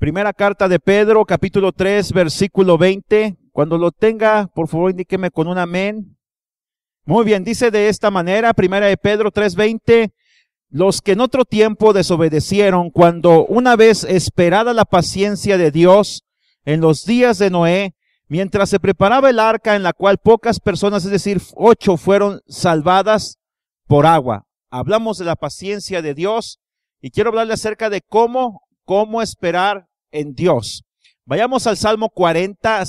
Primera carta de Pedro, capítulo 3, versículo 20. Cuando lo tenga, por favor, indíqueme con un amén. Muy bien, dice de esta manera, Primera de Pedro 3:20, los que en otro tiempo desobedecieron, cuando una vez esperada la paciencia de Dios en los días de Noé, mientras se preparaba el arca en la cual pocas personas, es decir, 8, fueron salvadas por agua. Hablamos de la paciencia de Dios y quiero hablarle acerca de cómo esperar en Dios. Vayamos al Salmo 40,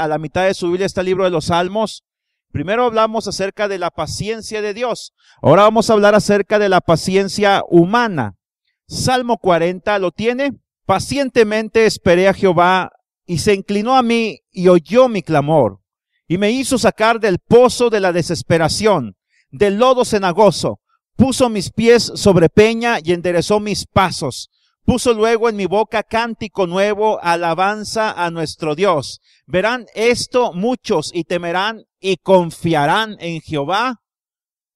a la mitad de su Biblia está el libro de los Salmos. Primero hablamos acerca de la paciencia de Dios. Ahora vamos a hablar acerca de la paciencia humana. Salmo 40, ¿lo tiene? Pacientemente esperé a Jehová y se inclinó a mí y oyó mi clamor y me hizo sacar del pozo de la desesperación, del lodo cenagoso. Puso mis pies sobre peña y enderezó mis pasos. Puso luego en mi boca cántico nuevo, alabanza a nuestro Dios. Verán esto muchos y temerán y confiarán en Jehová.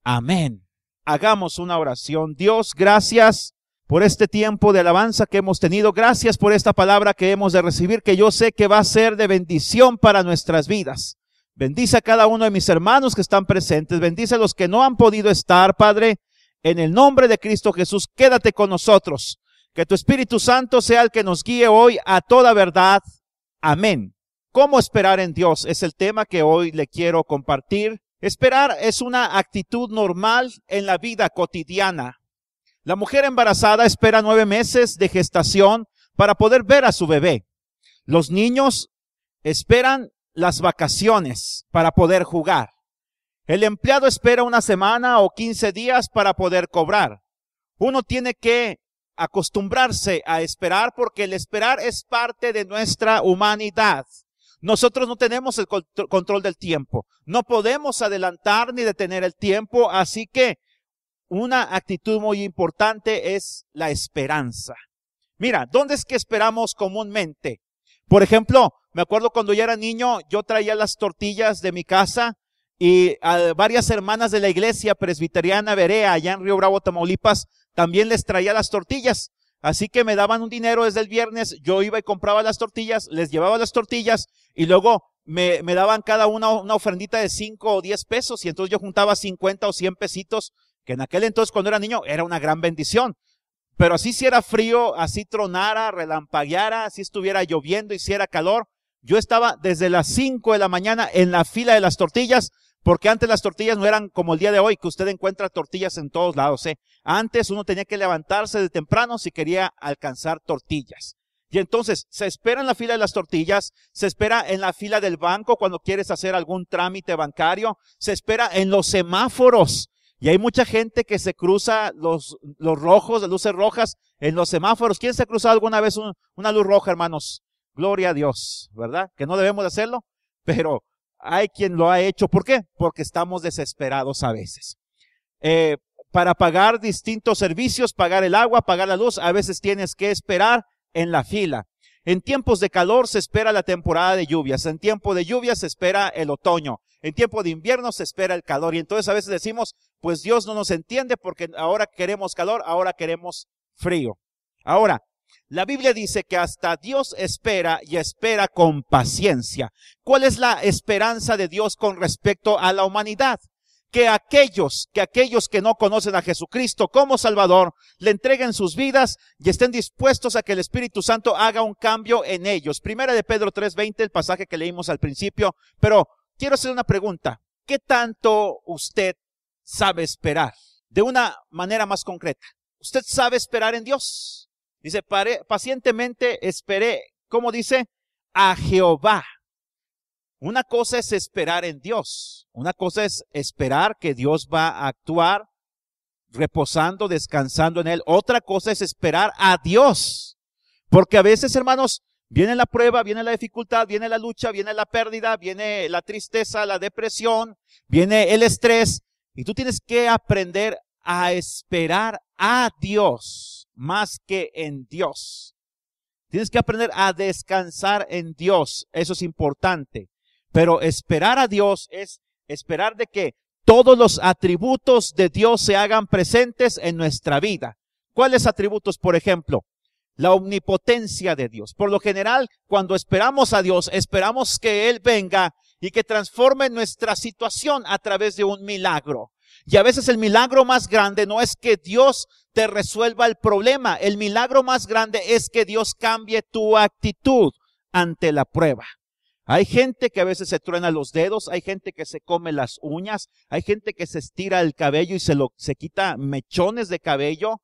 Amén. Hagamos una oración. Dios, gracias por este tiempo de alabanza que hemos tenido. Gracias por esta palabra que hemos de recibir, que yo sé que va a ser de bendición para nuestras vidas. Bendice a cada uno de mis hermanos que están presentes. Bendice a los que no han podido estar, Padre. En el nombre de Cristo Jesús, quédate con nosotros. Que tu Espíritu Santo sea el que nos guíe hoy a toda verdad. Amén. ¿Cómo esperar en Dios? Es el tema que hoy le quiero compartir. Esperar es una actitud normal en la vida cotidiana. La mujer embarazada espera 9 meses de gestación para poder ver a su bebé. Los niños esperan las vacaciones para poder jugar. El empleado espera 1 semana o 15 días para poder cobrar. Uno tiene que acostumbrarse a esperar porque el esperar es parte de nuestra humanidad. Nosotros no tenemos el control del tiempo. No podemos adelantar ni detener el tiempo, así que una actitud muy importante es la esperanza. Mira, ¿dónde es que esperamos comúnmente? Por ejemplo, me acuerdo cuando yo era niño, yo traía las tortillas de mi casa y a varias hermanas de la iglesia presbiteriana Berea, allá en Río Bravo, Tamaulipas, también les traía las tortillas. Así que me daban un dinero desde el viernes, yo iba y compraba las tortillas, les llevaba las tortillas y luego me daban cada una ofrendita de 5 o 10 pesos y entonces yo juntaba 50 o 100 pesitos, que en aquel entonces cuando era niño era una gran bendición. Pero así si era frío, así tronara, relampagueara, así estuviera lloviendo, hiciera calor, yo estaba desde las 5 de la mañana en la fila de las tortillas, porque antes las tortillas no eran como el día de hoy, que usted encuentra tortillas en todos lados, ¿eh? Antes uno tenía que levantarse de temprano si quería alcanzar tortillas. Y entonces se espera en la fila de las tortillas, se espera en la fila del banco cuando quieres hacer algún trámite bancario, se espera en los semáforos. Y hay mucha gente que se cruza los rojos, las luces rojas en los semáforos. ¿Quién se ha cruzado alguna vez una luz roja, hermanos? Gloria a Dios, ¿verdad? Que no debemos de hacerlo, pero hay quien lo ha hecho. ¿Por qué? Porque estamos desesperados a veces. Para pagar distintos servicios, pagar el agua, pagar la luz, a veces tienes que esperar en la fila. En tiempos de calor se espera la temporada de lluvias. En tiempo de lluvias se espera el otoño. En tiempo de invierno se espera el calor. Y entonces a veces decimos, pues Dios no nos entiende porque ahora queremos calor, ahora queremos frío. Ahora, la Biblia dice que hasta Dios espera y espera con paciencia. ¿Cuál es la esperanza de Dios con respecto a la humanidad? Que aquellos que no conocen a Jesucristo como Salvador, le entreguen sus vidas y estén dispuestos a que el Espíritu Santo haga un cambio en ellos. Primera de Pedro 3:20, el pasaje que leímos al principio. Pero quiero hacer una pregunta. ¿Qué tanto usted sabe esperar? De una manera más concreta. ¿Usted sabe esperar en Dios? Dice, pacientemente esperé, ¿cómo dice? A Jehová. Una cosa es esperar en Dios. Una cosa es esperar que Dios va a actuar reposando, descansando en Él. Otra cosa es esperar a Dios. Porque a veces, hermanos, viene la prueba, viene la dificultad, viene la lucha, viene la pérdida, viene la tristeza, la depresión, viene el estrés. Y tú tienes que aprender a esperar a Dios más que en Dios. Tienes que aprender a descansar en Dios. Eso es importante. Pero esperar a Dios es esperar de que todos los atributos de Dios se hagan presentes en nuestra vida. ¿Cuáles atributos, por ejemplo? la omnipotencia de Dios. Por lo general, cuando esperamos a Dios, esperamos que Él venga y que transforme nuestra situación a través de un milagro. Y a veces el milagro más grande no es que Dios te resuelva el problema. El milagro más grande es que Dios cambie tu actitud ante la prueba. Hay gente que a veces se truena los dedos, hay gente que se come las uñas, hay gente que se estira el cabello y se quita mechones de cabello.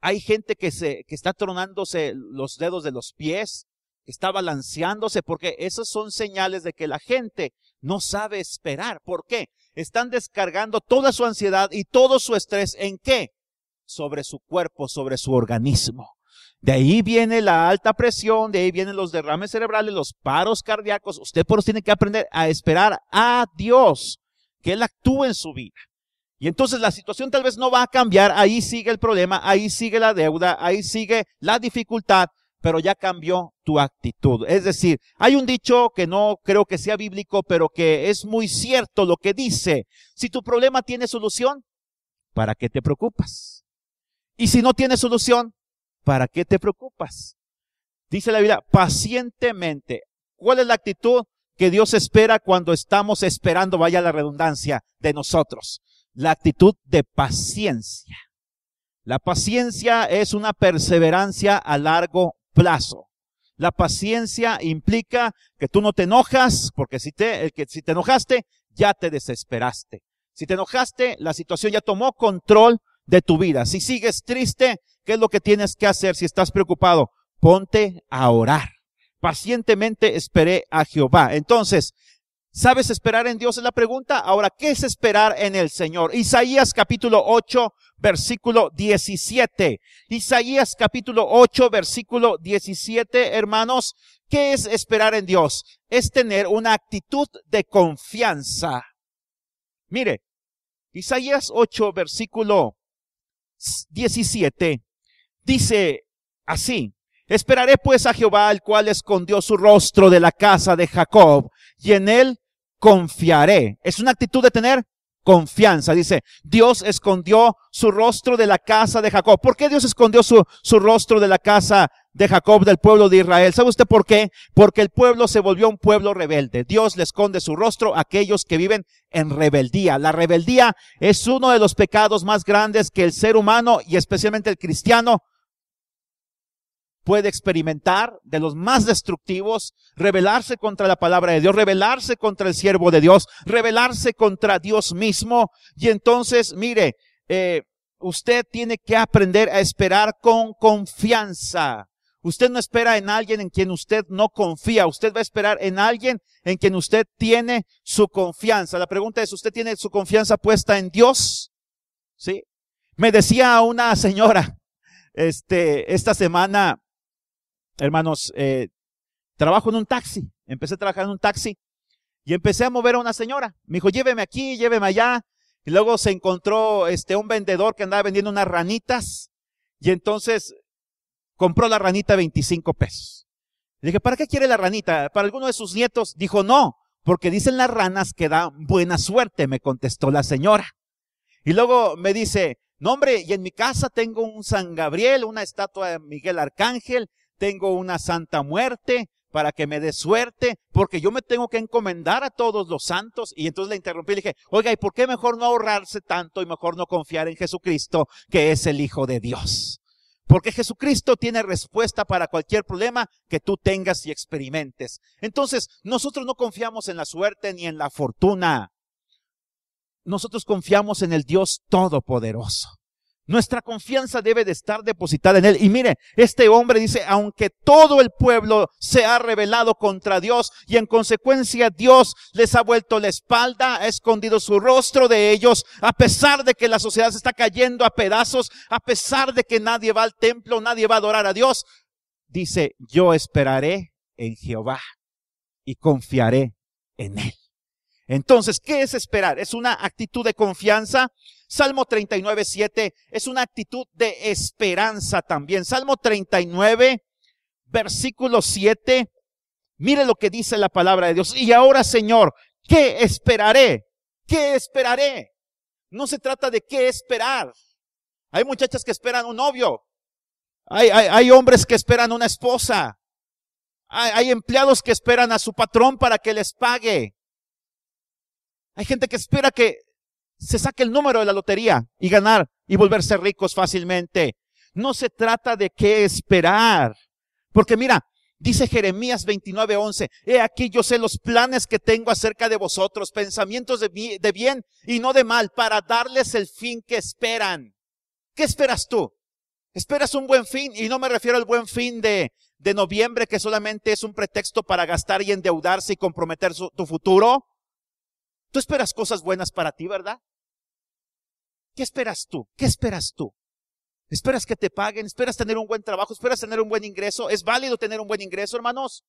Hay gente que está tronándose los dedos de los pies, que está balanceándose, porque esas son señales de que la gente no sabe esperar. ¿Por qué? Están descargando toda su ansiedad y todo su estrés, ¿en qué? Sobre su cuerpo, sobre su organismo. De ahí viene la alta presión, de ahí vienen los derrames cerebrales, los paros cardíacos. Usted por eso tiene que aprender a esperar a Dios, que Él actúe en su vida. Y entonces la situación tal vez no va a cambiar, ahí sigue el problema, ahí sigue la deuda, ahí sigue la dificultad, pero ya cambió tu actitud. Es decir, hay un dicho que no creo que sea bíblico, pero que es muy cierto lo que dice. Si tu problema tiene solución, ¿para qué te preocupas? Y si no tiene solución, ¿para qué te preocupas? Dice la Biblia, pacientemente. ¿Cuál es la actitud que Dios espera cuando estamos esperando, vaya la redundancia, de nosotros? La actitud de paciencia. La paciencia es una perseverancia a largo plazo. La paciencia implica que tú no te enojas, porque si te enojaste, ya te desesperaste. Si te enojaste, la situación ya tomó control de tu vida. Si sigues triste, ¿qué es lo que tienes que hacer? Si estás preocupado, ponte a orar. Pacientemente esperé a Jehová. Entonces, ¿sabes esperar en Dios? Es la pregunta. Ahora, ¿qué es esperar en el Señor? Isaías capítulo 8, versículo 17. Isaías capítulo 8, versículo 17, hermanos. ¿Qué es esperar en Dios? Es tener una actitud de confianza. Mire, Isaías 8, versículo 17, dice así: esperaré pues a Jehová, el cual escondió su rostro de la casa de Jacob, y en él confiaré. Es una actitud de tener confianza. Dice, Dios escondió su rostro de la casa de Jacob. ¿Por qué Dios escondió su rostro de la casa de Jacob, del pueblo de Israel? ¿Sabe usted por qué? Porque el pueblo se volvió un pueblo rebelde. Dios le esconde su rostro a aquellos que viven en rebeldía. La rebeldía es uno de los pecados más grandes que el ser humano, y especialmente el cristiano, puede experimentar, de los más destructivos. Rebelarse contra la palabra de Dios, rebelarse contra el siervo de Dios, rebelarse contra Dios mismo. Y entonces, mire, usted tiene que aprender a esperar con confianza. Usted no espera en alguien en quien usted no confía. Usted va a esperar en alguien en quien usted tiene su confianza. La pregunta es, ¿usted tiene su confianza puesta en Dios? ¿Sí? Me decía una señora, esta semana, hermanos, trabajo en un taxi. Empecé a trabajar en un taxi y empecé a mover a una señora. Me dijo, lléveme aquí, lléveme allá. Y luego se encontró un vendedor que andaba vendiendo unas ranitas, y entonces compró la ranita 25 pesos. Le dije, ¿para qué quiere la ranita? ¿Para alguno de sus nietos? Dijo, no, porque dicen las ranas que dan buena suerte, me contestó la señora. Y luego me dice, no hombre, y en mi casa tengo un San Gabriel, una estatua de Miguel Arcángel, tengo una Santa Muerte para que me dé suerte, porque yo me tengo que encomendar a todos los santos. Y entonces le interrumpí y le dije, oiga, ¿y por qué mejor no ahorrarse tanto y mejor no confiar en Jesucristo, que es el Hijo de Dios? Porque Jesucristo tiene respuesta para cualquier problema que tú tengas y experimentes. Entonces, nosotros no confiamos en la suerte ni en la fortuna. Nosotros confiamos en el Dios Todopoderoso. Nuestra confianza debe de estar depositada en Él. Y mire, este hombre dice, aunque todo el pueblo se ha rebelado contra Dios y en consecuencia Dios les ha vuelto la espalda, ha escondido su rostro de ellos, a pesar de que la sociedad se está cayendo a pedazos, a pesar de que nadie va al templo, nadie va a adorar a Dios, dice, yo esperaré en Jehová y confiaré en Él. Entonces, ¿qué es esperar? Es una actitud de confianza. Salmo 39, 7 es una actitud de esperanza también. Salmo 39, versículo 7. Mire lo que dice la palabra de Dios. Y ahora, Señor, ¿qué esperaré? ¿Qué esperaré? No se trata de qué esperar. Hay muchachas que esperan un novio. Hay hombres que esperan una esposa. Hay empleados que esperan a su patrón para que les pague. Hay gente que espera que se saque el número de la lotería y ganar y volverse ricos fácilmente. No se trata de qué esperar. Porque mira, dice Jeremías 29:11, he aquí yo sé los planes que tengo acerca de vosotros, pensamientos de bien y no de mal, para darles el fin que esperan. ¿Qué esperas tú? ¿Esperas un buen fin? Y no me refiero al buen fin de noviembre, que solamente es un pretexto para gastar y endeudarse y comprometer tu futuro. Tú esperas cosas buenas para ti, ¿verdad? ¿Qué esperas tú? ¿Qué esperas tú? ¿Esperas que te paguen? ¿Esperas tener un buen trabajo? ¿Esperas tener un buen ingreso? ¿Es válido tener un buen ingreso, hermanos?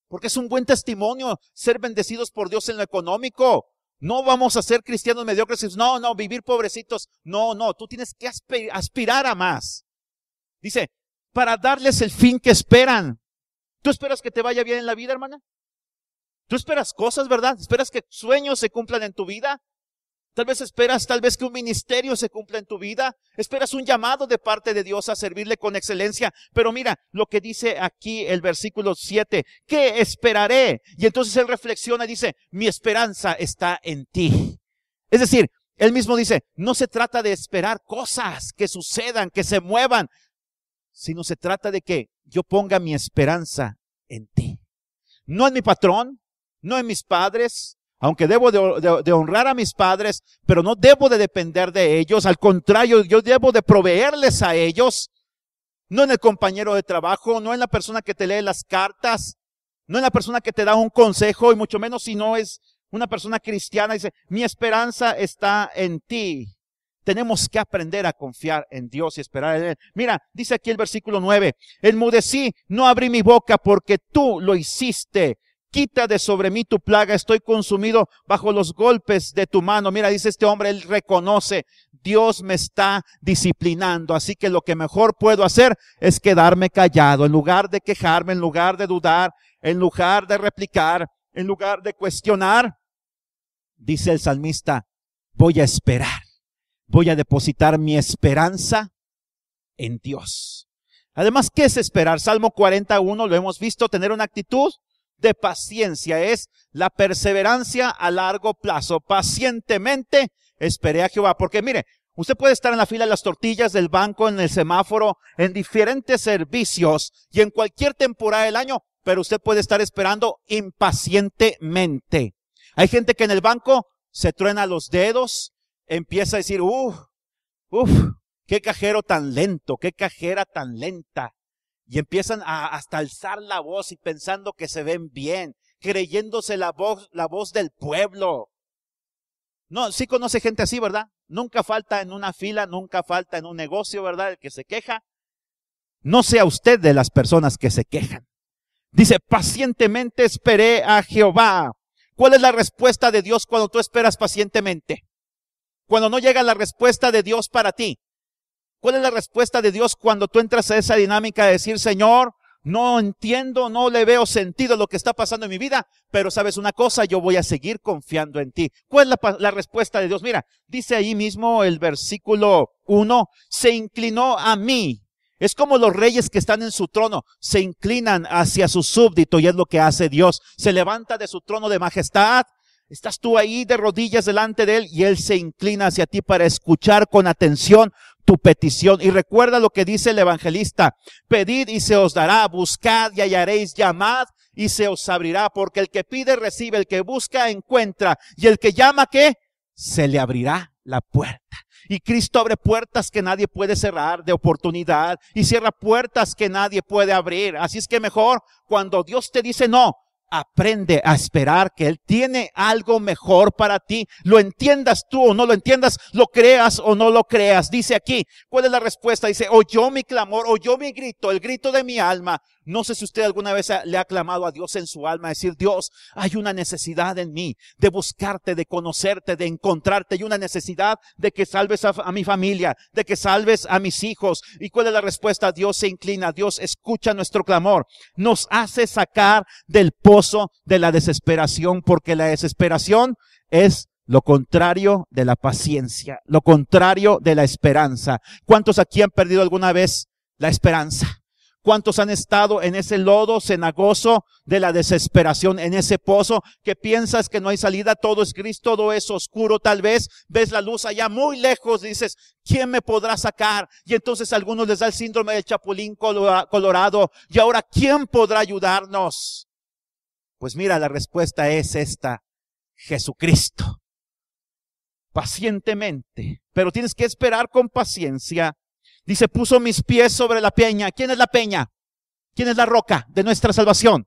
Porque es un buen testimonio ser bendecidos por Dios en lo económico. No vamos a ser cristianos mediocres. No, vivir pobrecitos. No, tú tienes que aspirar a más. Dice, para darles el fin que esperan. ¿Tú esperas que te vaya bien en la vida, hermana? ¿Tú esperas cosas, verdad? ¿Esperas que sueños se cumplan en tu vida? Tal vez esperas, que un ministerio se cumpla en tu vida. Esperas un llamado de parte de Dios a servirle con excelencia. Pero mira lo que dice aquí el versículo 7. ¿Qué esperaré? Y entonces él reflexiona y dice, mi esperanza está en ti. Es decir, él mismo dice, no se trata de esperar cosas que sucedan, que se muevan, sino se trata de que yo ponga mi esperanza en ti. No en mi patrón, no en mis padres, aunque debo de honrar a mis padres, pero no debo de depender de ellos. Al contrario, yo debo de proveerles a ellos. No en el compañero de trabajo, no en la persona que te lee las cartas, no en la persona que te da un consejo, y mucho menos si no es una persona cristiana. Dice, mi esperanza está en ti. Tenemos que aprender a confiar en Dios y esperar en Él. Mira, dice aquí el versículo 9, enmudecí, no abrí mi boca porque tú lo hiciste. Quita de sobre mí tu plaga, estoy consumido bajo los golpes de tu mano. Mira, dice este hombre, él reconoce, Dios me está disciplinando, así que lo que mejor puedo hacer es quedarme callado, en lugar de quejarme, en lugar de dudar, en lugar de replicar, en lugar de cuestionar. Dice el salmista, voy a esperar, voy a depositar mi esperanza en Dios. Además, ¿qué es esperar? Salmo 41, lo hemos visto, tener una actitud de paciencia, es la perseverancia a largo plazo. Pacientemente esperé a Jehová. Porque mire, usted puede estar en la fila de las tortillas del banco, en el semáforo, en diferentes servicios y en cualquier temporada del año, pero usted puede estar esperando impacientemente. Hay gente que en el banco se truena los dedos, empieza a decir, qué cajero tan lento, qué cajera tan lenta. Y empiezan a hasta alzar la voz y pensando que se ven bien, creyéndose la voz del pueblo. No, sí conoce gente así, ¿verdad? Nunca falta en una fila, nunca falta en un negocio, ¿verdad? El que se queja. No sea usted de las personas que se quejan. Dice, pacientemente esperé a Jehová. ¿Cuál es la respuesta de Dios cuando tú esperas pacientemente? Cuando no llega la respuesta de Dios para ti. ¿Cuál es la respuesta de Dios cuando tú entras a esa dinámica de decir, Señor, no entiendo, no le veo sentido a lo que está pasando en mi vida, pero sabes una cosa, yo voy a seguir confiando en ti? ¿Cuál es la respuesta de Dios? Mira, dice ahí mismo el versículo 1, se inclinó a mí. Es como los reyes que están en su trono, se inclinan hacia su súbdito y es lo que hace Dios. Se levanta de su trono de majestad. Estás tú ahí de rodillas delante de Él y Él se inclina hacia ti para escuchar con atención tu petición. Y recuerda lo que dice el evangelista, pedid y se os dará, buscad y hallaréis, llamad y se os abrirá, porque el que pide recibe, el que busca encuentra, y el que llama, ¿qué? Se le abrirá la puerta. Y Cristo abre puertas que nadie puede cerrar de oportunidad y cierra puertas que nadie puede abrir. Así es que mejor cuando Dios te dice no, aprende a esperar que Él tiene algo mejor para ti. Lo entiendas tú o no lo entiendas, lo creas o no lo creas. Dice aquí, ¿cuál es la respuesta? Dice, oyó mi clamor, oyó mi grito, el grito de mi alma. No sé si usted alguna vez le ha clamado a Dios en su alma, decir, Dios, hay una necesidad en mí de buscarte, de conocerte, de encontrarte. Hay una necesidad de que salves a mi familia, de que salves a mis hijos. ¿Y cuál es la respuesta? Dios se inclina, Dios escucha nuestro clamor. Nos hace sacar del pozo de la desesperación, porque la desesperación es lo contrario de la paciencia, lo contrario de la esperanza. ¿Cuántos aquí han perdido alguna vez La esperanza. ¿Cuántos han estado en ese lodo cenagoso de la desesperación, en ese pozo que piensas que no hay salida, todo es gris, todo es oscuro tal vez, ves la luz allá muy lejos, dices, ¿quién me podrá sacar? Y entonces a algunos les da el síndrome del chapulín colorado, y ahora, ¿quién podrá ayudarnos? Pues mira, la respuesta es esta, Jesucristo. Pacientemente, pero tienes que esperar con paciencia. Dice, puso mis pies sobre la peña. ¿Quién es la peña? ¿Quién es la roca de nuestra salvación?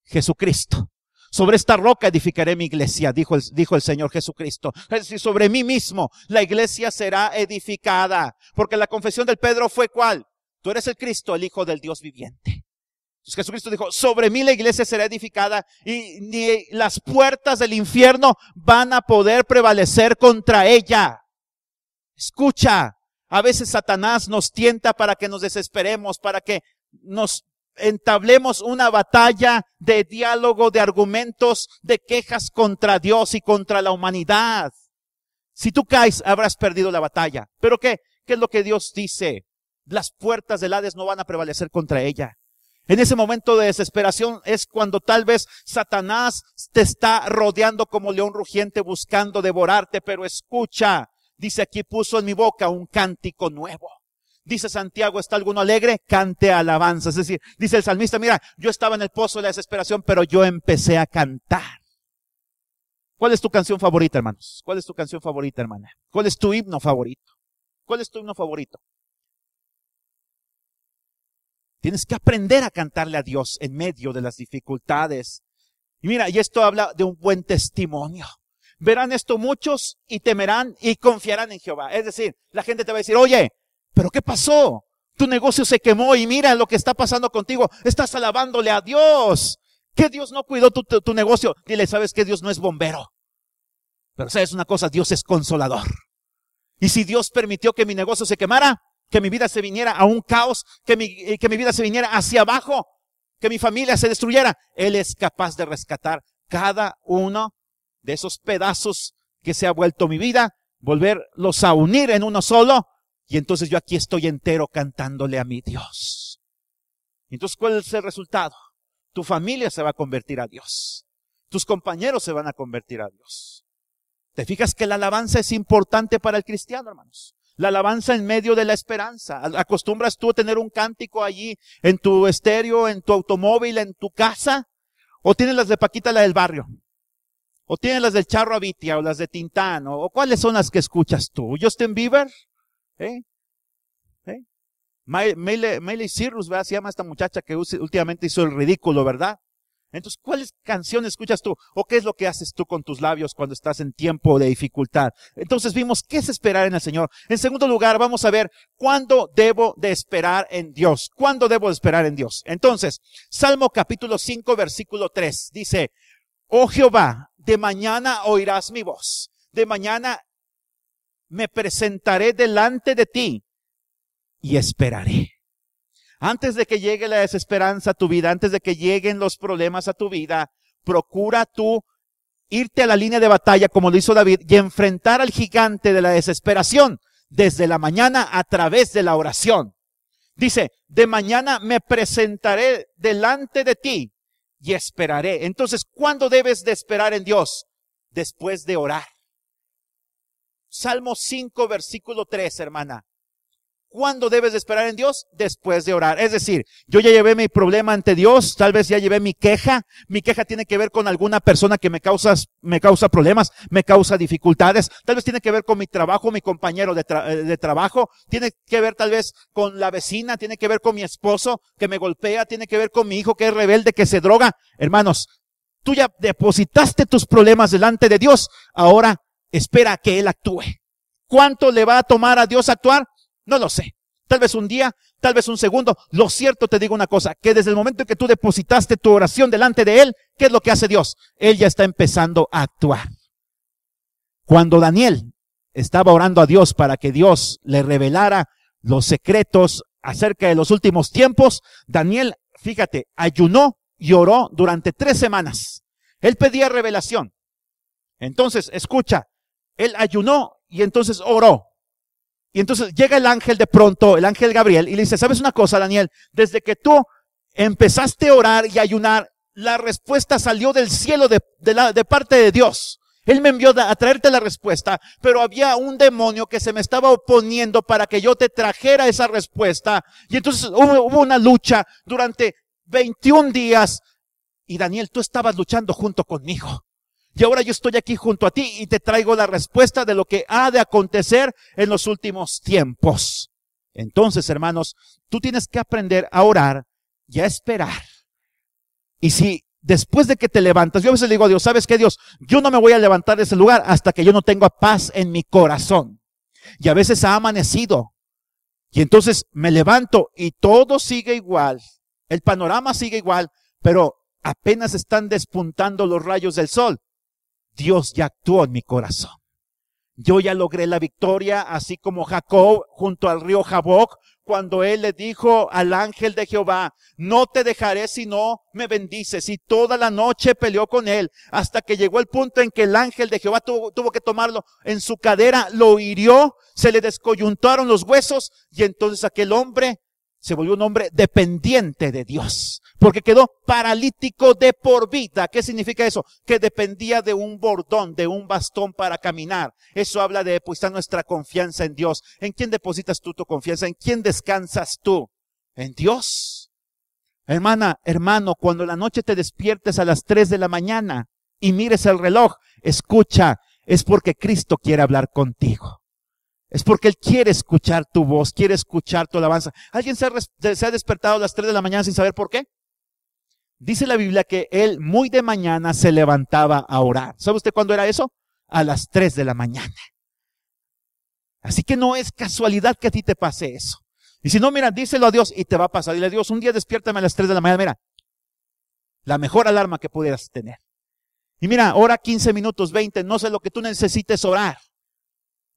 Jesucristo. Sobre esta roca edificaré mi iglesia, dijo el Señor Jesucristo. Es decir, sobre mí mismo la iglesia será edificada. Porque la confesión del Pedro fue ¿cuál? Tú eres el Cristo, el Hijo del Dios viviente. Entonces Jesucristo dijo, sobre mí la iglesia será edificada y ni las puertas del infierno van a poder prevalecer contra ella. Escucha. A veces Satanás nos tienta para que nos desesperemos, para que nos entablemos una batalla de diálogo, de argumentos, de quejas contra Dios y contra la humanidad. Si tú caes, habrás perdido la batalla. ¿Pero qué? ¿Qué es lo que Dios dice? Las puertas del Hades no van a prevalecer contra ella. En ese momento de desesperación es cuando tal vez Satanás te está rodeando como león rugiente buscando devorarte, pero escucha. Dice aquí, puso en mi boca un cántico nuevo. Dice Santiago, ¿está alguno alegre? Cante alabanza. Es decir, dice el salmista, mira, yo estaba en el pozo de la desesperación, pero yo empecé a cantar. ¿Cuál es tu canción favorita, hermanos? ¿Cuál es tu canción favorita, hermana? ¿Cuál es tu himno favorito? ¿Cuál es tu himno favorito? Tienes que aprender a cantarle a Dios en medio de las dificultades. Y mira, y esto habla de un buen testimonio. Verán esto muchos y temerán y confiarán en Jehová. Es decir, la gente te va a decir, oye, ¿pero qué pasó? Tu negocio se quemó y mira lo que está pasando contigo. Estás alabándole a Dios. ¿Que Dios no cuidó tu negocio? Dile, ¿sabes que Dios no es bombero? Pero ¿sabes una cosa? Dios es consolador. Y si Dios permitió que mi negocio se quemara, que mi vida se viniera a un caos, que mi vida se viniera hacia abajo, que mi familia se destruyera, Él es capaz de rescatar cada uno de esos pedazos que se ha vuelto mi vida, volverlos a unir en uno solo, y entonces yo aquí estoy entero cantándole a mi Dios. Entonces, ¿cuál es el resultado? Tu familia se va a convertir a Dios. Tus compañeros se van a convertir a Dios. ¿Te fijas que la alabanza es importante para el cristiano, hermanos? La alabanza en medio de la esperanza. ¿Acostumbras tú a tener un cántico allí en tu estéreo, en tu automóvil, en tu casa? ¿O tienes las de Paquita, la del barrio? ¿O tienes las del Charro Avitia o las de Tintán? ¿O cuáles son las que escuchas tú? ¿Justin Bieber? Miley Cyrus, ¿verdad? Se llama esta muchacha que últimamente hizo el ridículo, ¿verdad? Entonces, ¿cuáles canciones escuchas tú? ¿O qué es lo que haces tú con tus labios cuando estás en tiempo de dificultad? Entonces vimos qué es esperar en el Señor. En segundo lugar, vamos a ver cuándo debo de esperar en Dios. ¿Cuándo debo de esperar en Dios? Entonces, Salmo capítulo 5, versículo 3, dice, oh Jehová, de mañana oirás mi voz. De mañana me presentaré delante de ti y esperaré. Antes de que llegue la desesperanza a tu vida, antes de que lleguen los problemas a tu vida, procura tú irte a la línea de batalla como lo hizo David y enfrentar al gigante de la desesperación desde la mañana a través de la oración. Dice, de mañana me presentaré delante de ti y esperaré. Entonces, ¿cuándo debes de esperar en Dios? Después de orar. Salmo 5, versículo 3, hermana. ¿Cuándo debes de esperar en Dios? Después de orar. Es decir, yo ya llevé mi problema ante Dios, tal vez ya llevé mi queja. Mi queja tiene que ver con alguna persona que me causa problemas, me causa dificultades. Tal vez tiene que ver con mi trabajo, mi compañero de trabajo. Tiene que ver tal vez con la vecina, tiene que ver con mi esposo que me golpea, tiene que ver con mi hijo que es rebelde, que se droga. Hermanos, tú ya depositaste tus problemas delante de Dios. Ahora espera a que Él actúe. ¿Cuánto le va a tomar a Dios actuar? No lo sé. Tal vez un día, tal vez un segundo. Lo cierto, te digo una cosa, que desde el momento en que tú depositaste tu oración delante de Él, ¿qué es lo que hace Dios? Él ya está empezando a actuar. Cuando Daniel estaba orando a Dios para que Dios le revelara los secretos acerca de los últimos tiempos, Daniel, fíjate, ayunó y oró durante 3 semanas. Él pedía revelación. Entonces, escucha, él ayunó y entonces oró. Y entonces llega el ángel de pronto, el ángel Gabriel, y le dice, ¿sabes una cosa, Daniel? Desde que tú empezaste a orar y a ayunar, la respuesta salió del cielo de parte de Dios. Él me envió a traerte la respuesta, pero había un demonio que se me estaba oponiendo para que yo te trajera esa respuesta. Y entonces hubo una lucha durante 21 días. Y Daniel, tú estabas luchando junto conmigo. Y ahora yo estoy aquí junto a ti y te traigo la respuesta de lo que ha de acontecer en los últimos tiempos. Entonces, hermanos, tú tienes que aprender a orar y a esperar. Y si después de que te levantas, yo a veces le digo a Dios, ¿sabes qué, Dios? Yo no me voy a levantar de ese lugar hasta que yo no tenga paz en mi corazón. Y a veces ha amanecido. Y entonces me levanto y todo sigue igual. El panorama sigue igual, pero apenas están despuntando los rayos del sol. Dios ya actuó en mi corazón. Yo ya logré la victoria, así como Jacob junto al río Jaboc, cuando él le dijo al ángel de Jehová, no te dejaré si no me bendices. Y toda la noche peleó con él, hasta que llegó el punto en que el ángel de Jehová tuvo que tomarlo en su cadera, lo hirió, se le descoyuntaron los huesos, y entonces aquel hombre se volvió un hombre dependiente de Dios, porque quedó paralítico de por vida. ¿Qué significa eso? Que dependía de un bordón, de un bastón para caminar. Eso habla de depositar nuestra confianza en Dios. ¿En quién depositas tú tu confianza? ¿En quién descansas tú? ¿En Dios? Hermana, hermano, cuando en la noche te despiertes a las 3 de la mañana y mires el reloj, escucha, es porque Cristo quiere hablar contigo. Es porque Él quiere escuchar tu voz, quiere escuchar tu alabanza. ¿Alguien se ha despertado a las 3 de la mañana sin saber por qué? Dice la Biblia que Él muy de mañana se levantaba a orar. ¿Sabe usted cuándo era eso? A las 3 de la mañana. Así que no es casualidad que a ti te pase eso. Y si no, mira, díselo a Dios y te va a pasar. Dile a Dios, un día despiértame a las 3 de la mañana. Mira, la mejor alarma que pudieras tener. Y mira, ora 15 minutos, 20, no sé lo que tú necesites orar.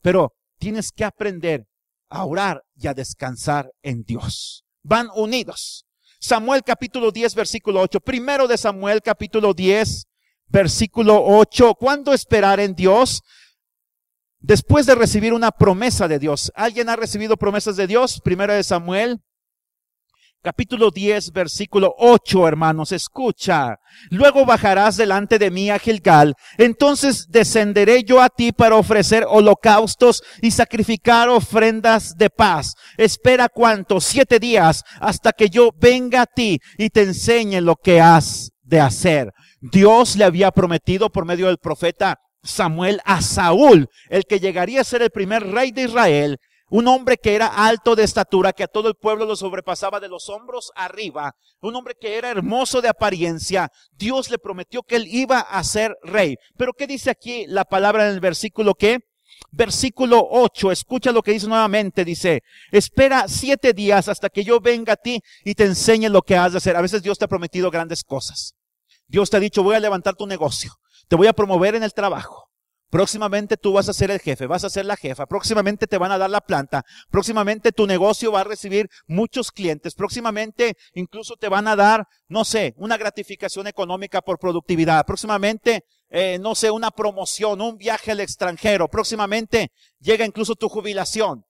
Pero tienes que aprender a orar y a descansar en Dios. Van unidos. Samuel capítulo 10, versículo 8. Primero de Samuel capítulo 10, versículo 8. ¿Cuándo esperar en Dios? Después de recibir una promesa de Dios. ¿Alguien ha recibido promesas de Dios? Primero de Samuel capítulo 10, versículo 8, hermanos, escucha. Luego bajarás delante de mí a Gilgal. Entonces descenderé yo a ti para ofrecer holocaustos y sacrificar ofrendas de paz. Espera cuánto, 7 días, hasta que yo venga a ti y te enseñe lo que has de hacer. Dios le había prometido por medio del profeta Samuel a Saúl, el que llegaría a ser el primer rey de Israel. Un hombre que era alto de estatura, que a todo el pueblo lo sobrepasaba de los hombros arriba. Un hombre que era hermoso de apariencia. Dios le prometió que él iba a ser rey. Pero ¿qué dice aquí la palabra en el versículo qué? Versículo 8, escucha lo que dice nuevamente, dice, espera 7 días hasta que yo venga a ti y te enseñe lo que has de hacer. A veces Dios te ha prometido grandes cosas. Dios te ha dicho, voy a levantar tu negocio, te voy a promover en el trabajo. Próximamente tú vas a ser el jefe, vas a ser la jefa. Próximamente te van a dar la planta. Próximamente tu negocio va a recibir muchos clientes. Próximamente incluso te van a dar, no sé, una gratificación económica por productividad. Próximamente, no sé, una promoción, un viaje al extranjero. Próximamente llega incluso tu jubilación.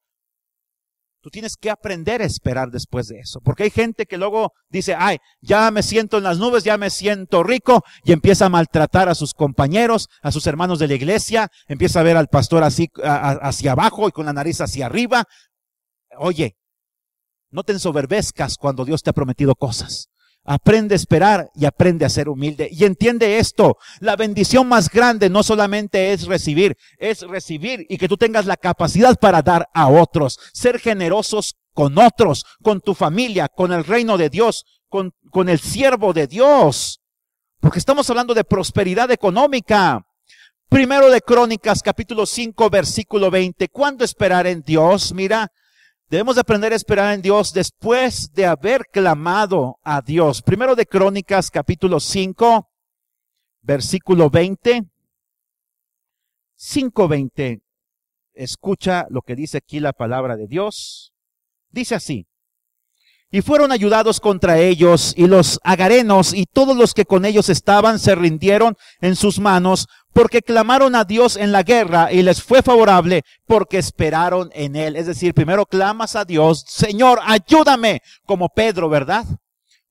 Tú tienes que aprender a esperar después de eso. Porque hay gente que luego dice, ay, ya me siento en las nubes, ya me siento rico. Y empieza a maltratar a sus compañeros, a sus hermanos de la iglesia. Empieza a ver al pastor así hacia abajo y con la nariz hacia arriba. Oye, no te ensoberbezcas cuando Dios te ha prometido cosas. Aprende a esperar y aprende a ser humilde. Y entiende esto, la bendición más grande no solamente es recibir y que tú tengas la capacidad para dar a otros. Ser generosos con otros, con tu familia, con el reino de Dios, con el siervo de Dios. Porque estamos hablando de prosperidad económica. Primero de Crónicas, capítulo 5, versículo 20. ¿Cuándo esperar en Dios? Mira, debemos de aprender a esperar en Dios después de haber clamado a Dios. Primero de Crónicas, capítulo 5, versículo 20. 5:20. Escucha lo que dice aquí la palabra de Dios. Dice así. Y fueron ayudados contra ellos, y los agarenos y todos los que con ellos estaban se rindieron en sus manos, porque clamaron a Dios en la guerra, y les fue favorable, porque esperaron en Él. Es decir, primero clamas a Dios, Señor, ayúdame, como Pedro, ¿verdad?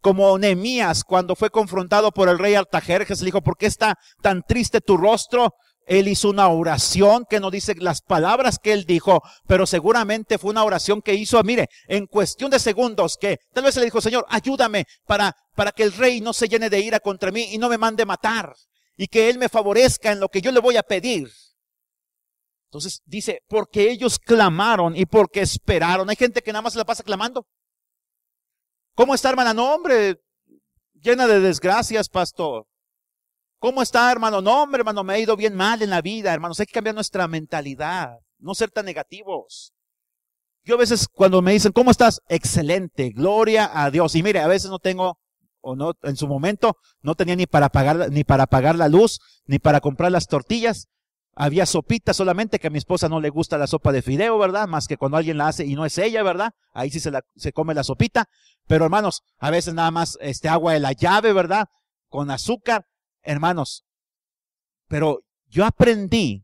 Como Nehemías, cuando fue confrontado por el rey Artajerjes, le dijo, ¿por qué está tan triste tu rostro? Él hizo una oración que no dice las palabras que él dijo, pero seguramente fue una oración que hizo, mire, en cuestión de segundos, que tal vez le dijo, Señor, ayúdame para que el rey no se llene de ira contra mí y no me mande matar, y que Él me favorezca en lo que yo le voy a pedir. Entonces dice, porque ellos clamaron y porque esperaron. Hay gente que nada más se la pasa clamando. ¿Cómo está, hermana? No, hombre, llena de desgracias, pastor. ¿Cómo está, hermano? No, hombre, hermano, me ha ido bien mal en la vida, hermanos. Hay que cambiar nuestra mentalidad, no ser tan negativos. Yo a veces cuando me dicen, ¿cómo estás? Excelente, gloria a Dios. Y mire, a veces no tengo, o no, en su momento, no tenía ni para pagar la luz, ni para comprar las tortillas. Había sopita solamente, que a mi esposa no le gusta la sopa de fideo, ¿verdad? Más que cuando alguien la hace y no es ella, ¿verdad? Ahí sí se come la sopita. Pero hermanos, a veces nada más agua de la llave, ¿verdad? Con azúcar. Hermanos, pero yo aprendí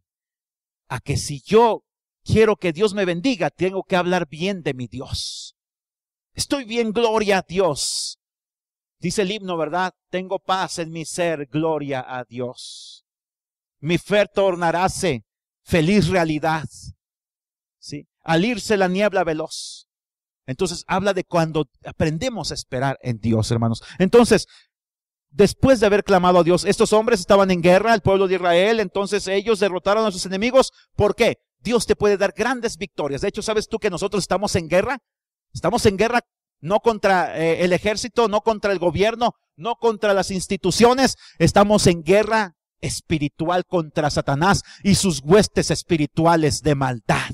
a que si yo quiero que Dios me bendiga, tengo que hablar bien de mi Dios. Estoy bien, gloria a Dios. Dice el himno, ¿verdad? Tengo paz en mi ser, gloria a Dios. Mi fe tornaráse feliz realidad, ¿sí? Al irse la niebla veloz. Entonces habla de cuando aprendemos a esperar en Dios, hermanos. Entonces, después de haber clamado a Dios, estos hombres estaban en guerra, el pueblo de Israel, entonces ellos derrotaron a sus enemigos. ¿Por qué? Dios te puede dar grandes victorias. De hecho, ¿sabes tú que nosotros estamos en guerra? Estamos en guerra no contra el ejército, no contra el gobierno, no contra las instituciones. Estamos en guerra espiritual contra Satanás y sus huestes espirituales de maldad.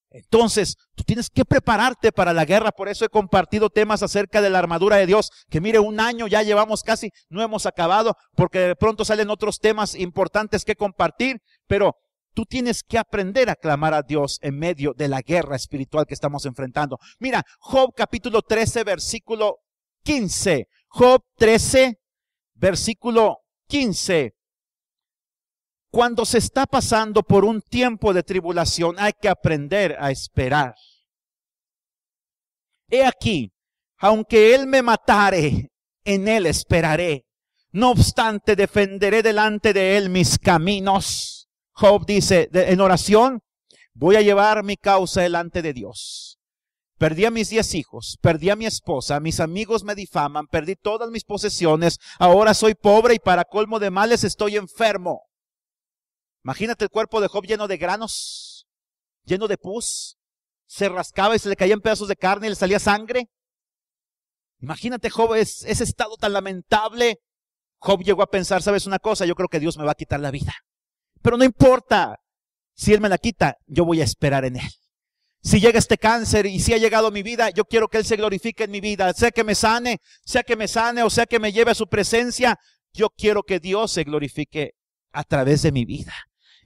Entonces, tú tienes que prepararte para la guerra. Por eso he compartido temas acerca de la armadura de Dios, que mire, un año ya llevamos casi, no hemos acabado, porque de pronto salen otros temas importantes que compartir, pero tú tienes que aprender a clamar a Dios en medio de la guerra espiritual que estamos enfrentando. Mira, Job capítulo 13, versículo 15. Job 13, versículo 15. Cuando se está pasando por un tiempo de tribulación, hay que aprender a esperar. He aquí, aunque Él me matare, en Él esperaré. No obstante, defenderé delante de Él mis caminos. Job dice en oración, voy a llevar mi causa delante de Dios. Perdí a mis 10 hijos, perdí a mi esposa, mis amigos me difaman, perdí todas mis posesiones, ahora soy pobre y para colmo de males estoy enfermo. Imagínate el cuerpo de Job lleno de granos, lleno de pus, se rascaba y se le caían pedazos de carne y le salía sangre. Imagínate Job, ese estado tan lamentable. Job llegó a pensar, ¿sabes una cosa? Yo creo que Dios me va a quitar la vida. Pero no importa, si Él me la quita, yo voy a esperar en Él. Si llega este cáncer y si ha llegado a mi vida, yo quiero que Él se glorifique en mi vida. Sea que me sane o sea que me lleve a su presencia, yo quiero que Dios se glorifique a través de mi vida.